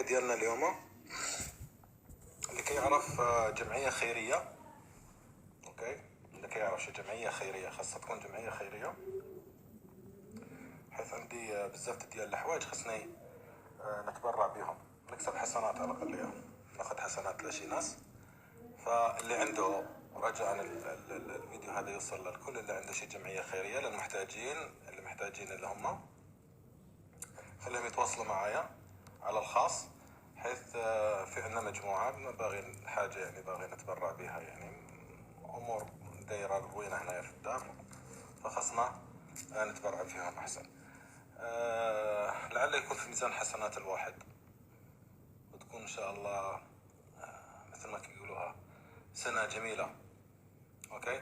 الجمعية ديالنا اليوم اللي كيعرف جمعية خيرية. اوكي، اللي كيعرف شي جمعية خيرية خاصها تكون جمعية خيرية، حيث عندي بزاف ديال الحوايج خصني نتبرع بهم، نكسب حسنات على الأقل، ناخذ حسنات لشي ناس. فاللي عنده رجاء الفيديو هذا يوصل للكل اللي عنده شي جمعية خيرية للمحتاجين، اللي محتاجين اللي هم خليهم يتواصلوا معايا على الخاص، حيث في عندنا مجموعة باغي حاجة يعني باغي نتبرع بها، يعني أمور دايرة روينة هنا في الدار، فخصنا نتبرع فيهم أحسن. لعل يكون في ميزان حسنات الواحد، وتكون إن شاء الله مثل ما يقولوها سنة جميلة. أوكي،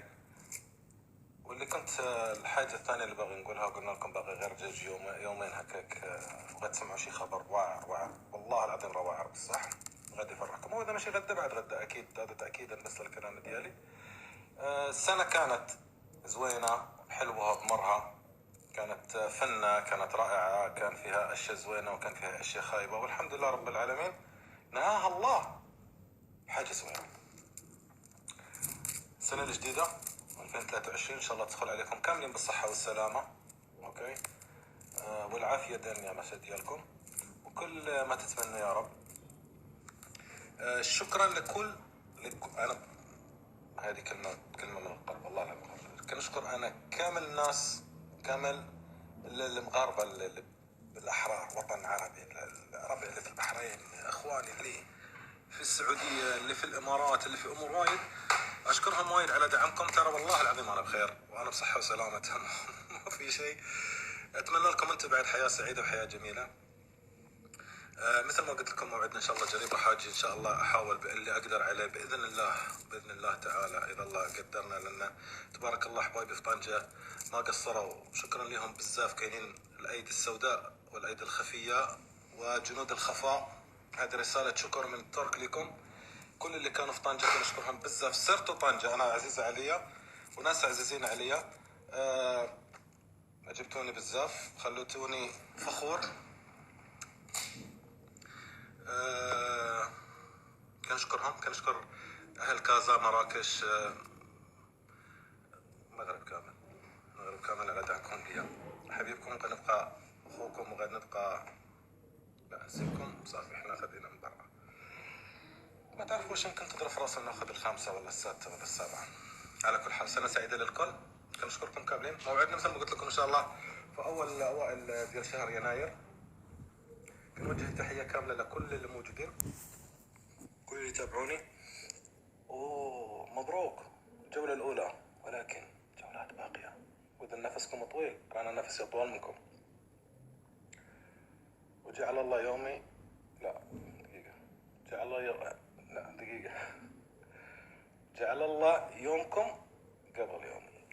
واللي كنت الحاجة الثانية اللي باغي نقولها، قلنا لكم باغي غير جوج يومين هكاك بغيت تسمعوا شي خبر واعر والله العظيم راه واعر بصح غادي يفرحكم، وإذا ماشي غدا بعد غدا أكيد، هذا تأكيدا بس للكلام ديالي. السنة كانت زوينة حلوة بمرها، كانت فنة، كانت رائعة، كان فيها أشياء زوينة وكان فيها أشياء خايبة، والحمد لله رب العالمين نهاها الله حاجة زوينة. السنة الجديدة 2023 إن شاء الله تدخل عليكم كاملين بالصحة والسلامة، أوكي، والعافية دائما ديالكم وكل ما تتمنى يا رب. شكرا لكل أنا هذه كلمة من القلب والله العظيم، كنشكر أنا كامل الناس، كامل المغاربة الأحرار، وطن عربي، العربي اللي في البحرين، إخواني اللي في السعودية، اللي في الإمارات، اللي في أمور وايد، أشكرهم وايد على دعمكم. ترى والله العظيم أنا بخير وأنا بصحة وسلامة ما في شيء. أتمنى لكم أنتم بعد حياة سعيدة وحياة جميلة. مثل ما قلت لكم موعدنا إن شاء الله قريب، راح أجي إن شاء الله أحاول باللي أقدر عليه بإذن الله، بإذن الله تعالى إذا الله قدرنا، لأن تبارك الله حبايبي في طنجة ما قصروا، شكرا لهم بزاف. كاينين الأيدي السوداء والأيدي الخفية وجنود الخفاء، هذه رسالة شكر من ترك لكم. كل اللي كانوا في طنجة كنشكرهم بزاف، سرتوا طنجة أنا عزيزة عليا وناس عزيزين عليا، عجبتوني بزاف، خلوتوني فخور. كنشكرهم، كنشكر أهل كازا، مراكش، المغرب كامل، المغرب كامل على دعمكم ليا. حبيبكم غنبقى أخوكم وغنبقى لا أسيبكم صافي، حنا خدينا من برا، ما تعرف واش يمكن تضرب في راسنا ناخذ الخامسة ولا السادسة ولا السابعة. على كل حال سنة سعيدة للكل، كنشكركم كاملين. موعدنا مثل ما قلت لكم إن شاء الله في أوائل ديال شهر يناير. كنوجه تحية كاملة لكل اللي موجودين، كل اللي يتابعوني. مبروك الجولة الأولى، ولكن جولات باقية، وإذا نفسكم طويل أنا نفسي أطول منكم. وجعل الله يومي لا دقيقة جعل الله لا دقيقة جعل الله يومكم قبل يومي،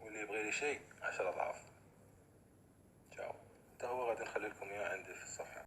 واللي يبغي لي شيء 10 أضعاف. جاو، هو غادي نخلي لكم إياه عندي في الصفحة.